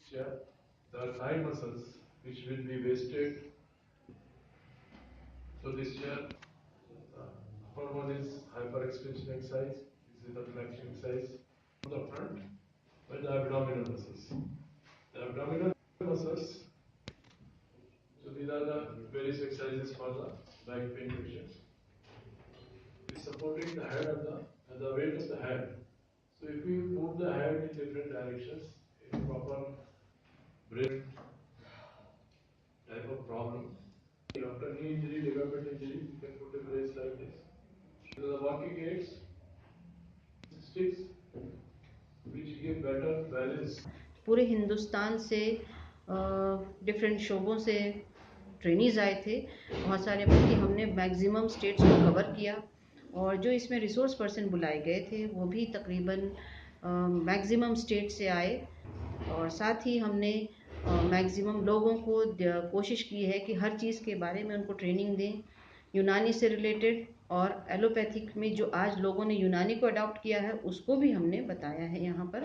Here, there are 9 muscles which will be wasted. So this year, upper one is hyperextension exercise. This is the flexion exercise. To the front, by the abdominal muscles. The abdominal muscles. So these are the various exercises for the back pain patients. It is supporting the head of the weight of the head. So if we move the head in different directions, in proper brain type of problem. After knee injury, ligament injury, you can put a brace like this. So the walking aids, sticks, which give better balance. पूरे हिंदुस्तान से different शोबों से trainees आए थे, बहुत सारे, बल्कि हमने maximum states को कवर किया। और जो इसमें रिसोर्स पर्सन बुलाए गए थे वो भी तकरीबन मैक्सिमम स्टेट से आए। और साथ ही हमने मैक्सिमम लोगों को कोशिश की है कि हर चीज़ के बारे में उनको ट्रेनिंग दें, यूनानी से रिलेटेड और एलोपैथिक में जो आज लोगों ने यूनानी को अडॉप्ट किया है उसको भी हमने बताया है यहाँ पर।